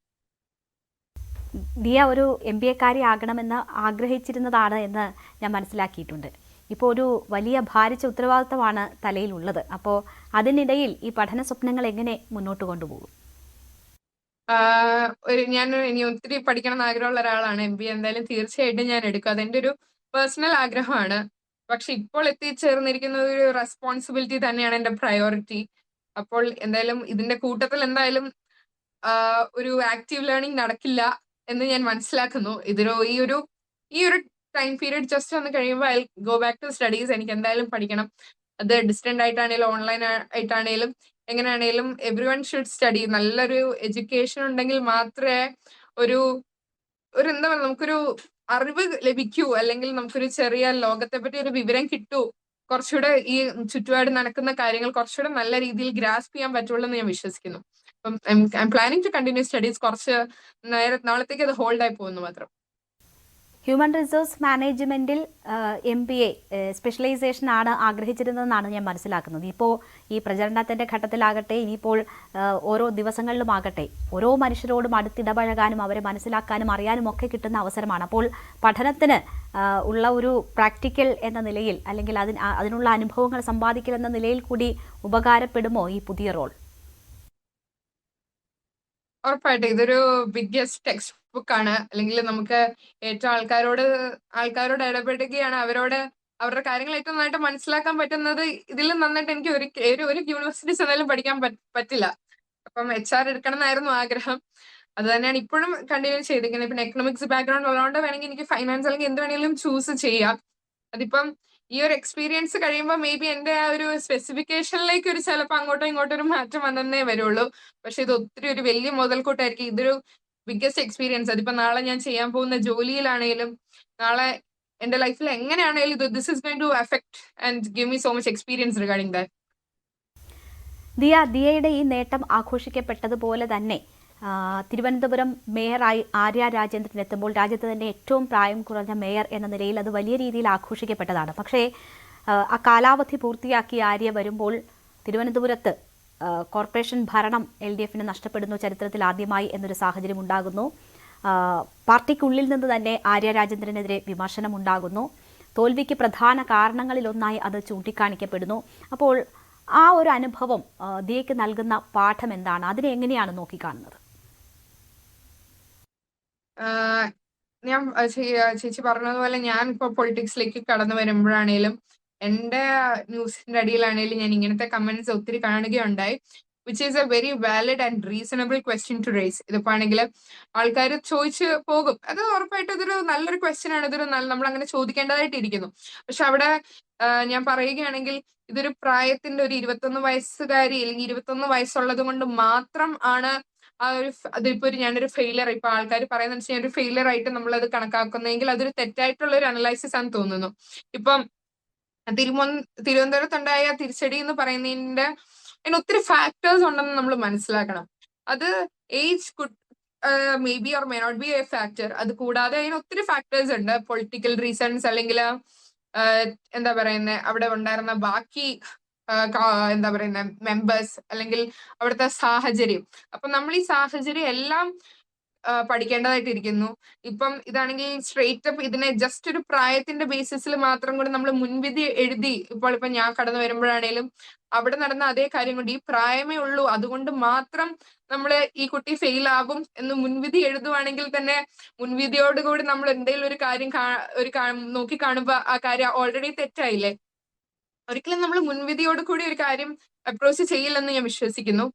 ദിയ ഒരു MBA ആകണമെന്ന് ആഗ്രഹിച്ചിരുന്നതാണ് എന്ന് ഞാൻ മനസ്സിലാക്കിയിട്ടുണ്ട്. ഇപ്പോൾ ഒരു വലിയ ഭാരിച്ച ഉത്തരവാദിത്തമാണ് തലയിലുള്ളത്. അപ്പോൾ അതിനിടയിൽ ഈ പഠന സ്വപ്നങ്ങൾ എങ്ങനെ മുന്നോട്ട് കൊണ്ടുപോകും? ഞാൻ ഇനി ഒത്തിരി പഠിക്കണം എന്ന് ആഗ്രഹമുള്ള ഒരാളാണ്. MBA എന്തായാലും തീർച്ചയായിട്ടും ഞാൻ എടുക്കും. അതെന്റെ ഒരു പേഴ്സണൽ ആഗ്രഹമാണ്. പക്ഷെ ഇപ്പോൾ എത്തിച്ചേർന്നിരിക്കുന്ന ഒരു റെസ്പോൺസിബിലിറ്റി തന്നെയാണ് എന്റെ പ്രയോറിറ്റി. അപ്പോൾ എന്തായാലും ഇതിന്റെ കൂട്ടത്തിൽ എന്തായാലും ഒരു ആക്റ്റീവ് ലേണിംഗ് നടക്കില്ല എന്ന് ഞാൻ മനസ്സിലാക്കുന്നു. ഈ ഒരു ടൈം പീരീഡ് ജസ്റ്റ് ഒന്ന് കഴിയുമ്പോൾ I go back to studies. എനിക്ക് എന്തായാലും പഠിക്കണം. അത് ഡിസ്റ്റന്റ് ആയിട്ടാണേലും ഓൺലൈൻ ആയിട്ടാണേലും എങ്ങനെയാണേലും എവ്രി വൺ ഷുഡ് സ്റ്റഡി. നല്ലൊരു എഡ്യൂക്കേഷൻ ഉണ്ടെങ്കിൽ മാത്രമേ ഒരു ഒരു എന്താ പറയുക, നമുക്കൊരു അറിവ് ലഭിക്കൂ, അല്ലെങ്കിൽ നമുക്കൊരു ചെറിയ ലോകത്തെ പറ്റി ഒരു വിവരം കിട്ടൂ. കുറച്ചുകൂടെ ഈ ചുറ്റുപാട് നടക്കുന്ന കാര്യങ്ങൾ കുറച്ചുകൂടെ നല്ല രീതിയിൽ ഗ്രാസ്പ് ചെയ്യാൻ പറ്റുള്ളൂ എന്ന് ഞാൻ വിശ്വസിക്കുന്നു. അപ്പം I am planning to continue studies. കുറച്ച് നാളത്തേക്ക് അത് ഹോൾഡ് ആയി പോകുന്നു മാത്രം. ഹ്യൂമൻ റിസോഴ്സ് മാനേജ്മെൻറ്റിൽ MBA സ്പെഷ്യലൈസേഷൻ ആണ് ആഗ്രഹിച്ചിരുന്നതെന്നാണ് ഞാൻ മനസ്സിലാക്കുന്നത്. ഇപ്പോൾ ഈ പ്രചരണത്തിൻ്റെ ഘട്ടത്തിലാകട്ടെ, ഇനിയിപ്പോൾ ഓരോ ദിവസങ്ങളിലുമാകട്ടെ, ഓരോ മനുഷ്യരോടും അടുത്തിടപഴകാനും അവരെ മനസ്സിലാക്കാനും അറിയാനും ഒക്കെ കിട്ടുന്ന അവസരമാണ്. അപ്പോൾ പഠനത്തിന് ഉള്ള ഒരു പ്രാക്ടിക്കൽ എന്ന നിലയിൽ, അല്ലെങ്കിൽ അതിനുള്ള അനുഭവങ്ങൾ സമ്പാദിക്കൽ എന്ന നിലയിൽ കൂടി ഉപകാരപ്പെടുമോ ഈ പുതിയ റോൾ? ഉറപ്പായിട്ടും ഇതൊരു ബിഗ്ഗസ്റ്റ് ടെക്സ്റ്റ് ബുക്ക് ആണ്. അല്ലെങ്കിൽ നമുക്ക് ഏറ്റവും ആൾക്കാരോട് ഇടപെടുകയാണ്, അവരുടെ കാര്യങ്ങൾ ഏറ്റവും നന്നായിട്ട് മനസ്സിലാക്കാൻ പറ്റുന്നത് ഇതിൽ നന്നായിട്ട് എനിക്ക് ഒരു യൂണിവേഴ്സിറ്റി ചെന്നാലും പഠിക്കാൻ പറ്റില്ല. അപ്പം HR എടുക്കണം എന്നായിരുന്നു ആഗ്രഹം. അത് തന്നെയാണ് ഇപ്പോഴും കണ്ടിന്യൂ ചെയ്തിരിക്കുന്നത്. പിന്നെ എക്കണോമിക്സ് ബാക്ക്ഗ്രൗണ്ട് ഉള്ളതുകൊണ്ട് വേണമെങ്കിൽ എനിക്ക് ഫൈനാൻസ് അല്ലെങ്കിൽ എന്ത് വേണമെങ്കിലും ചൂസ് ചെയ്യാം. അതിപ്പം ഈ ഒരു എക്സ്പീരിയൻസ് കഴിയുമ്പോൾ മേ ബി എന്റെ ആ ഒരു സ്പെസിഫിക്കേഷനിലേക്ക് ഒരു ചിലപ്പോൾ അങ്ങോട്ടോ ഇങ്ങോട്ടോ ഒരു മാറ്റം വന്നേ വരുള്ളൂ. പക്ഷെ ഇത് ഒത്തിരി ഒരു വലിയ മുതൽക്കൂട്ടായിരിക്കും. ഇതൊരു ബിഗ്ഗസ്റ്റ് എക്സ്പീരിയൻസ്. അതിപ്പോ നാളെ ഞാൻ ചെയ്യാൻ പോകുന്ന ജോലിയിലാണെങ്കിലും നാളെ എന്റെ ലൈഫിൽ എങ്ങനെയാണെങ്കിലും this is going to affect and give me so much experience regarding that. ദിയയുടെ ഈ നേട്ടം ആഘോഷിക്കപ്പെട്ടതുപോലെ തന്നെ തിരുവനന്തപുരം മേയറായി ആര്യ രാജേന്ദ്രൻ എത്തുമ്പോൾ രാജ്യത്ത് തന്നെ ഏറ്റവും പ്രായം കുറഞ്ഞ മേയർ എന്ന നിലയിൽ അത് വലിയ രീതിയിൽ ആഘോഷിക്കപ്പെട്ടതാണ്. പക്ഷേ ആ കാലാവധി പൂർത്തിയാക്കി ആര്യ വരുമ്പോൾ തിരുവനന്തപുരത്ത് കോർപ്പറേഷൻ ഭരണം LDFന് നഷ്ടപ്പെടുന്നു, ചരിത്രത്തിൽ ആദ്യമായി എന്നൊരു സാഹചര്യം ഉണ്ടാകുന്നു. പാർട്ടിക്കുള്ളിൽ നിന്ന് തന്നെ ആര്യ രാജേന്ദ്രനെതിരെ വിമർശനം ഉണ്ടാകുന്നു. തോൽവിക്ക് പ്രധാന കാരണങ്ങളിലൊന്നായി അത് ചൂണ്ടിക്കാണിക്കപ്പെടുന്നു. അപ്പോൾ ആ ഒരു അനുഭവം ദിയയ്ക്ക് നൽകുന്ന പാഠം എന്താണ്? അതിനെ എങ്ങനെയാണ് നോക്കിക്കാണുന്നത്? ഞാൻ ചേച്ചി പറഞ്ഞതുപോലെ ഞാൻ ഇപ്പൊ പൊളിറ്റിക്സിലേക്ക് കടന്നു വരുമ്പോഴാണേലും എന്റെ ന്യൂസിന്റെ അടിയിലാണേലും ഞാൻ ഇങ്ങനത്തെ കമന്റ്സ് ഒത്തിരി കാണുകയുണ്ടായി. Which is a very valid and reasonable question to raise. ഇതിപ്പോ ആണെങ്കിൽ ആൾക്കാർ ചോദിച്ചു പോകും. അത് ഉറപ്പായിട്ടും ഇതൊരു നല്ലൊരു ക്വസ്റ്റ്യൻ ആണ്. നമ്മൾ അങ്ങനെ ചോദിക്കേണ്ടതായിട്ടിരിക്കുന്നു. പക്ഷെ അവിടെ ഞാൻ പറയുകയാണെങ്കിൽ ഇതൊരു പ്രായത്തിന്റെ ഒരു 21 വയസ്സുകാരി അല്ലെങ്കിൽ 21 വയസ്സുള്ളത് കൊണ്ട് മാത്രം ആണ് അതിപ്പോ ഞാനൊരു ഫെയിലിയർ, ഇപ്പൊ ആൾക്കാർ പറയുന്നത് വെച്ചാൽ ഒരു ഫെയിലിയർ ആയിട്ട് നമ്മൾ അത് കണക്കാക്കുന്നെങ്കിൽ അതൊരു തെറ്റായിട്ടുള്ള ഒരു അനലൈസിസ് ആണെന്ന് തോന്നുന്നു. ഇപ്പം തിരുവനന്തപുരത്തുണ്ടായ തിരിച്ചടി എന്ന് പറയുന്നതിന്റെ അതിന് ഒത്തിരി ഫാക്ടേഴ്സ് ഉണ്ടെന്ന് നമ്മൾ മനസ്സിലാക്കണം. അത് age could may be or may not be a factor. അത് കൂടാതെ അതിന് ഒത്തിരി ഫാക്ടേഴ്സ് ഉണ്ട്. പൊളിറ്റിക്കൽ റീസൺസ്, അല്ലെങ്കിൽ എന്താ പറയുന്നത്, അവിടെ ഉണ്ടായിരുന്ന ബാക്കി എന്താ പറയുന്നത് മെമ്പേഴ്സ്, അല്ലെങ്കിൽ അവിടുത്തെ സാഹചര്യം. അപ്പൊ നമ്മൾ ഈ സാഹചര്യം എല്ലാം പഠിക്കേണ്ടതായിട്ടിരിക്കുന്നു. ഇപ്പം ഇതാണെങ്കിൽ സ്ട്രേറ്റ് അപ്പ് ഇതിനെ ജസ്റ്റ് ഒരു പ്രായത്തിന്റെ ബേസിസിൽ മാത്രം കൂടി നമ്മൾ മുൻവിധി എഴുതി, ഇപ്പൊ ഞാൻ കടന്നു വരുമ്പോഴാണേലും അവിടെ നടന്ന അതേ കാര്യം കൊണ്ട് ഈ പ്രായമേ ഉള്ളൂ അതുകൊണ്ട് മാത്രം നമ്മൾ ഈ കുട്ടി ഫെയിൽ ആകും എന്ന് മുൻവിധി എഴുതുവാണെങ്കിൽ തന്നെ മുൻവിധിയോടുകൂടി നമ്മൾ എന്തെങ്കിലും ഒരു കാര്യം നോക്കി കാണുമ്പോ ആ കാര്യം ഓൾറെഡി തെറ്റായില്ലേ. ഒരിക്കലും നമ്മൾ മുൻവിധിയോട് കൂടി ഒരു കാര്യം അപ്രോച്ച് ചെയ്യില്ലെന്ന് ഞാൻ വിശ്വസിക്കുന്നു.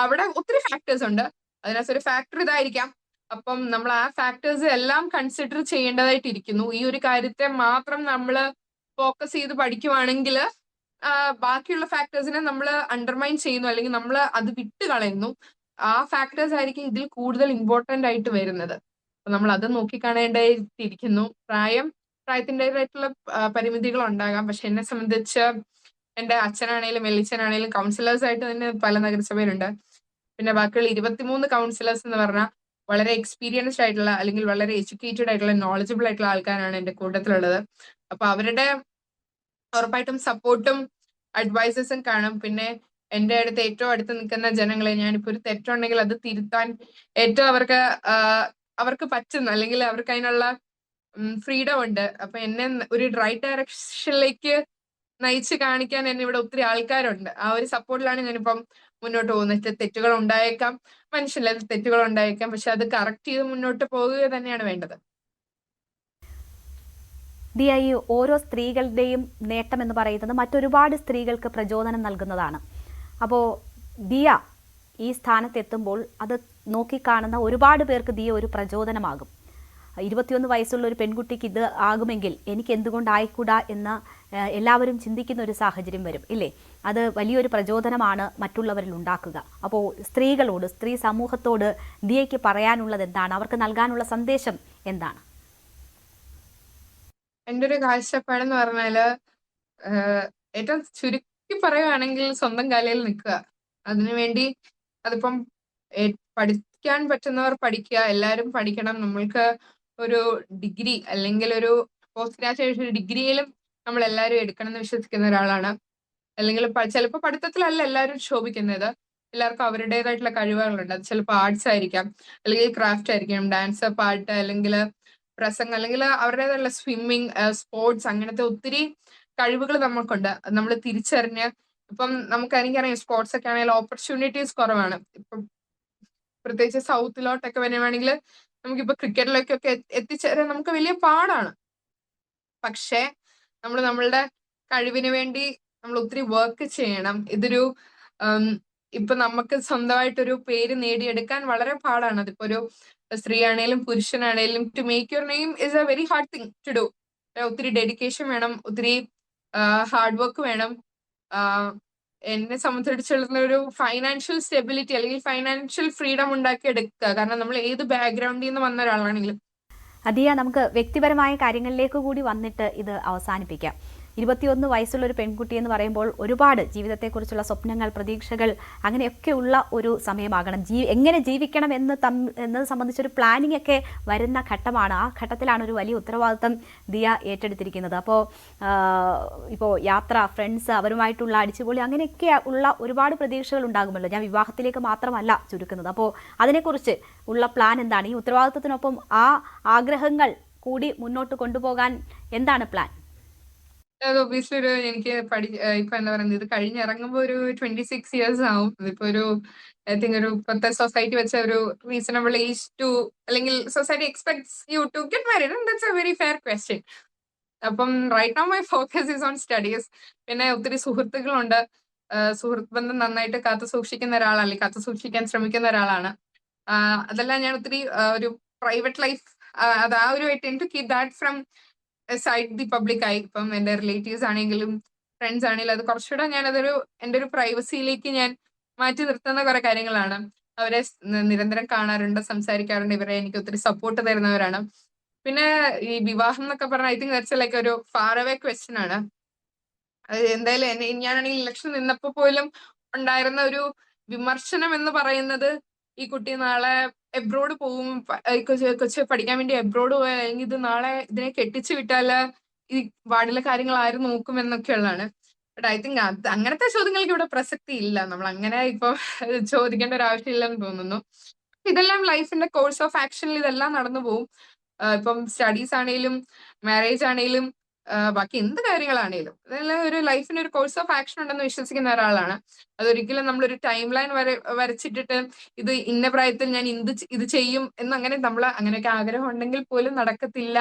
അവിടെ ഒത്തിരി ഫാക്ടേഴ്സ് ഉണ്ട്. അതിനകത്ത് ഒരു ഫാക്ടർ ഇതായിരിക്കാം. അപ്പം നമ്മൾ ആ ഫാക്ടേഴ്സ് എല്ലാം കൺസിഡർ ചെയ്യേണ്ടതായിട്ടിരിക്കുന്നു. ഈ ഒരു കാര്യത്തെ മാത്രം നമ്മൾ ഫോക്കസ് ചെയ്ത് പഠിക്കുവാണെങ്കിൽ ബാക്കിയുള്ള ഫാക്ടേഴ്സിനെ നമ്മൾ അണ്ടർമൈൻ ചെയ്യുന്നു, അല്ലെങ്കിൽ നമ്മൾ അത് വിട്ട് കളയുന്നു. ആ ഫാക്ടേഴ്സ് ആയിരിക്കും ഇതിൽ കൂടുതൽ ഇമ്പോർട്ടന്റ് ആയിട്ട് വരുന്നത്. അപ്പൊ നമ്മൾ അത് നോക്കിക്കാണേണ്ടതായിട്ടിരിക്കുന്നു. പ്രായത്തിൻ്റെതായിട്ടുള്ള പരിമിതികൾ ഉണ്ടാകാം. പക്ഷെ എന്നെ സംബന്ധിച്ച് എന്റെ അച്ഛനാണേലും വെല്ലിച്ചനാണേലും കൗൺസിലേഴ്സ് ആയിട്ട് തന്നെ പല നഗരസഭയിലുണ്ട്. പിന്നെ ബാക്കിയുള്ള 23 കൗൺസിലേഴ്സ് എന്ന് പറഞ്ഞാൽ വളരെ എക്സ്പീരിയൻസ്ഡ് ആയിട്ടുള്ള, അല്ലെങ്കിൽ വളരെ എഡ്യൂക്കേറ്റഡ് ആയിട്ടുള്ള, നോളജബിൾ ആയിട്ടുള്ള ആൾക്കാരാണ് എന്റെ കൂട്ടത്തിലുള്ളത്. അപ്പൊ അവരുടെ ഉറപ്പായിട്ടും സപ്പോർട്ടും അഡ്വൈസസും കാണും. പിന്നെ എന്റെ ഏറ്റവും അടുത്ത് നിൽക്കുന്ന ജനങ്ങളെ, ഞാനിപ്പോ ഒരു തെറ്റുണ്ടെങ്കിൽ അത് തിരുത്താൻ ഏറ്റവും അവർക്ക് പറ്റുന്ന, അല്ലെങ്കിൽ അവർക്ക് അതിനുള്ള ഫ്രീഡം ഉണ്ട്. അപ്പൊ എന്നെ ഒരു റൈറ്റ് ഡയറക്ഷനിലേക്ക് നയിച്ച് കാണിക്കാൻ എന്നെ ഇവിടെ ഒത്തിരി ആൾക്കാരുണ്ട്. ആ ഒരു സപ്പോർട്ടിലാണ് ഞാനിപ്പം മുന്നോട്ട് പോകുന്നത്. തെറ്റുകൾ ഉണ്ടായേക്കാം, മനുഷ്യല്ല, തെറ്റുകൾ ഉണ്ടായേക്കാം, പക്ഷെ അത് കറക്റ്റ് ചെയ്ത് മുന്നോട്ട് പോകുക തന്നെയാണ് വേണ്ടത്. ദിയ, ഈ ഓരോ സ്ത്രീകളുടെയും നേട്ടം എന്ന് പറയുന്നത് മറ്റൊരുപാട് സ്ത്രീകൾക്ക് പ്രചോദനം നൽകുന്നതാണ്. അപ്പോൾ ദിയ ഈ സ്ഥാനത്തെത്തുമ്പോൾ അത് നോക്കിക്കാണുന്ന ഒരുപാട് പേർക്ക് ദിയ ഒരു പ്രചോദനമാകും. 21 വയസ്സുള്ള ഒരു പെൺകുട്ടിക്ക് ഇത് ആകുമെങ്കിൽ എനിക്ക് എന്തുകൊണ്ടായിക്കൂടാ എന്ന് എല്ലാവരും ചിന്തിക്കുന്ന ഒരു സാഹചര്യം വരും, ഇല്ലേ? അത് വലിയൊരു പ്രചോദനമാണ് മറ്റുള്ളവരിൽ ഉണ്ടാക്കുക. അപ്പോൾ സ്ത്രീകളോട്, സ്ത്രീ സമൂഹത്തോട് ദിയയ്ക്ക് പറയാനുള്ളത് എന്താണ്? അവർക്ക് നൽകാനുള്ള സന്ദേശം എന്താണ്? എൻ്റെ ഒരു കാഴ്ചപ്പാടെന്ന് പറഞ്ഞാല് ഏറ്റവും ചുരുക്കി പറയുകയാണെങ്കിൽ സ്വന്തം കാലിൽ നിൽക്കുക. അതിനുവേണ്ടി അതിപ്പം പഠിക്കാൻ പറ്റുന്നവർ പഠിക്കുക, എല്ലാവരും പഠിക്കണം. നമ്മൾക്ക് ഒരു ഡിഗ്രി അല്ലെങ്കിൽ ഒരു പോസ്റ്റ് ഗ്രാജുവേഷൻ ഡിഗ്രിയിലും നമ്മൾ എല്ലാവരും എടുക്കണം എന്ന് വിശ്വസിക്കുന്ന ഒരാളാണ്. അല്ലെങ്കിൽ ചിലപ്പോൾ പഠിത്തത്തിലല്ല എല്ലാവരും ശോഭിക്കുന്നത്. എല്ലാവർക്കും അവരുടേതായിട്ടുള്ള കഴിവുകളുണ്ട്. അത് ചിലപ്പോൾ ആർട്സ് ആയിരിക്കാം, അല്ലെങ്കിൽ ക്രാഫ്റ്റ് ആയിരിക്കാം, ഡാൻസ്, പാട്ട്, അല്ലെങ്കിൽ പ്രസംഗം, അല്ലെങ്കിൽ അവരുടേതായിട്ടുള്ള സ്വിമ്മിങ്, സ്പോർട്സ്, അങ്ങനത്തെ ഒത്തിരി കഴിവുകൾ നമുക്കുണ്ട്. നമ്മൾ തിരിച്ചറിഞ്ഞ് ഇപ്പം എനിക്കറിയാം സ്പോർട്സ് ഒക്കെ ആണെങ്കിൽ ഓപ്പർച്യൂണിറ്റീസ് കുറവാണ്. ഇപ്പം പ്രത്യേകിച്ച് സൗത്തിലോട്ടൊക്കെ വരുവാണെങ്കിൽ നമുക്കിപ്പോ ക്രിക്കറ്റിലേക്കൊക്കെ എത്തിച്ചേരാൻ നമുക്ക് വലിയ പാടാണ്. പക്ഷേ നമ്മളുടെ കഴിവിന് വേണ്ടി നമ്മൾ ഒത്തിരി വർക്ക് ചെയ്യണം. ഇതൊരു ഇപ്പൊ നമുക്ക് സ്വന്തമായിട്ടൊരു പേര് നേടിയെടുക്കാൻ വളരെ പാടാണ്. അതിപ്പോ ഒരു സ്ത്രീ ആണേലും പുരുഷനാണേലും to make your name is a very hard thing to do. ഒത്തിരി ഡെഡിക്കേഷൻ വേണം, ഒത്തിരി ഹാർഡ് വർക്ക് വേണം. എന്നെ സംബന്ധിച്ചിടത്തോളം ഒരു ഫൈനാൻഷ്യൽ സ്റ്റെബിലിറ്റി അല്ലെങ്കിൽ ഫൈനാൻഷ്യൽ ഫ്രീഡം ഉണ്ടാക്കിയെടുക്കുക. കാരണം നമ്മൾ ഏത് ബാക്ക്ഗ്രൗണ്ടിൽ നിന്ന് വന്ന ഒരാളാണെങ്കിലും. ദിയ, നമുക്ക് വ്യക്തിപരമായ കാര്യങ്ങളിലേക്ക് കൂടി വന്നിട്ട് ഇത് അവസാനിപ്പിക്കാം. 21 വയസ്സുള്ള ഒരു പെൺകുട്ടി എന്ന് പറയുമ്പോൾ ഒരുപാട് ജീവിതത്തെക്കുറിച്ചുള്ള സ്വപ്നങ്ങൾ, പ്രതീക്ഷകൾ, അങ്ങനെയൊക്കെയുള്ള ഒരു സമയമാകണം. എങ്ങനെ ജീവിക്കണം എന്നത് സംബന്ധിച്ചൊരു പ്ലാനിംഗ് ഒക്കെ വരുന്ന ഘട്ടമാണ്. ആ ഘട്ടത്തിലാണ് ഒരു വലിയ ഉത്തരവാദിത്തം ദിയ ഏറ്റെടുത്തിരിക്കുന്നത്. ഇപ്പോൾ യാത്ര, ഫ്രണ്ട്സ്, അവരുമായിട്ടുള്ള അടിച്ചുപൊളി, അങ്ങനെയൊക്കെ ഉള്ള ഒരുപാട് പ്രതീക്ഷകൾ ഉണ്ടാകുമല്ലോ. ഞാൻ വിവാഹത്തിലേക്ക് മാത്രമല്ല ചുരുക്കുന്നത്. അപ്പോൾ അതിനെക്കുറിച്ച് ഉള്ള പ്ലാൻ എന്താണ്? ഈ ഉത്തരവാദിത്തത്തിനൊപ്പം ആ ആഗ്രഹങ്ങൾ കൂടി മുന്നോട്ട് കൊണ്ടുപോകാൻ എന്താണ് പ്ലാൻ? അത് ഒബ്വിയസ്ലി എനിക്ക് ഇപ്പൊ എന്താ പറയുന്നത്, ഇത് കഴിഞ്ഞിറങ്ങുമ്പോ ഒരു 26 ഇയേഴ്സ് ആവും. ഇതിപ്പോ ഐ തിങ്ക് ഇപ്പോഴത്തെ സൊസൈറ്റി വെച്ച ഒരു റീസണബിൾ ഏജ് ടു, അല്ലെങ്കിൽ society expects you to get married, and that's a very fair question. അപ്പം right now my focus is on studies. പിന്നെ ഒത്തിരി സുഹൃത്തുക്കളുണ്ട്. സുഹൃത്ത് ബന്ധം നന്നായിട്ട് കാത്തു സൂക്ഷിക്കുന്ന ഒരാളാണ്, അല്ലെങ്കിൽ കാത്തു സൂക്ഷിക്കാൻ ശ്രമിക്കുന്ന ഒരാളാണ്. അതെല്ലാം ഞാൻ ഒത്തിരി ഒരു പ്രൈവറ്റ് ലൈഫ്, അത് ആ ഒരു I tend to keep that from side the public ആയി. ഇപ്പം എന്റെ റിലേറ്റീവ്സ് ആണെങ്കിലും ഫ്രണ്ട്സ് ആണെങ്കിലും അത് കുറച്ചുകൂടെ എൻ്റെ ഒരു പ്രൈവസിയിലേക്ക് ഞാൻ മാറ്റി നിർത്തുന്ന കുറെ കാര്യങ്ങളാണ്. അവരെ നിരന്തരം കാണാറുണ്ട്, സംസാരിക്കാറുണ്ട്. ഇവരെ എനിക്ക് ഒത്തിരി സപ്പോർട്ട് തരുന്നവരാണ്. പിന്നെ ഈ വിവാഹം എന്നൊക്കെ പറഞ്ഞാൽ ഐ തിങ്ക് ദാറ്റ്സ് ലൈക്ക് ഒരു ഫാർ അവേ ക്വസ്റ്റ്യൻ ആണ്. അത് എന്തായാലും ഞാനാണെങ്കിൽ ഇലക്ഷൻ നിന്നപ്പോ പോലും ഉണ്ടായിരുന്ന ഒരു വിമർശനം എന്ന് പറയുന്നത്, ഈ കുട്ടി നാളെ എബ്രോഡ് പോവും, കൊച്ചു പഠിക്കാൻ വേണ്ടി എബ്രോഡ് പോയാൽ, അല്ലെങ്കിൽ ഇത് നാളെ ഇതിനെ കെട്ടിച്ചു വിട്ടാല് ഈ വാർഡിലെ കാര്യങ്ങൾ ആര് നോക്കും എന്നൊക്കെയുള്ളതാണ്. ബട്ട് ഐ തിങ്ക് അങ്ങനത്തെ ചോദ്യങ്ങൾക്ക് ഇവിടെ പ്രസക്തി ഇല്ല. നമ്മൾ അങ്ങനെ ഇപ്പൊ ചോദിക്കേണ്ട ഒരു ആവശ്യമില്ലെന്ന് തോന്നുന്നു. ഇതെല്ലാം ലൈഫിന്റെ കോഴ്സ് ഓഫ് ആക്ഷനിൽ ഇതെല്ലാം നടന്നു പോകും. ഇപ്പം സ്റ്റഡീസ് ആണെങ്കിലും മാരേജ് ആണെങ്കിലും ബാക്കി എന്ത് കാര്യങ്ങളാണേലും ഇതെല്ലാം ഒരു ലൈഫിന് ഒരു കോഴ്സ് ഓഫ് ആക്ഷൻ ഉണ്ടെന്ന് വിശ്വസിക്കുന്ന ഒരാളാണ്. അതൊരിക്കലും നമ്മളൊരു ടൈം ലൈൻ വരച്ചിട്ടിട്ട് ഇത് ഇന്ന പ്രായത്തിൽ ഞാൻ ഇത് ചെയ്യും എന്ന് അങ്ങനെ നമ്മൾ അങ്ങനെയൊക്കെ ആഗ്രഹം ഉണ്ടെങ്കിൽ പോലും നടക്കത്തില്ല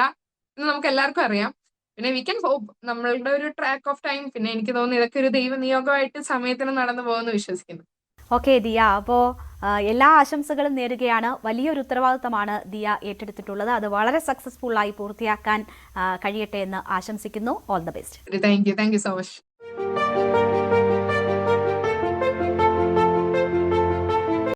എന്ന് നമുക്ക് എല്ലാവർക്കും അറിയാം. പിന്നെ വി ക്യാൻ ഹോപ്പ് നമ്മളുടെ ഒരു ട്രാക്ക് ഓഫ് ടൈം. പിന്നെ എനിക്ക് തോന്നുന്നു ഇതൊക്കെ ഒരു ദൈവ നിയോഗമായിട്ട് സമയത്തിന് നടന്നു പോകുമെന്ന് വിശ്വസിക്കുന്നു. ഓക്കെ ദിയ, അപ്പോൾ എല്ലാ ആശംസകളും നേരുകയാണ്. വലിയൊരു ഉത്തരവാദിത്തമാണ് ദിയ ഏറ്റെടുത്തിട്ടുള്ളത്. അത് വളരെ സക്സസ്ഫുള്ളായി പൂർത്തിയാക്കാൻ കഴിയട്ടെ എന്ന് ആശംസിക്കുന്നു. All the best. Thank you so much.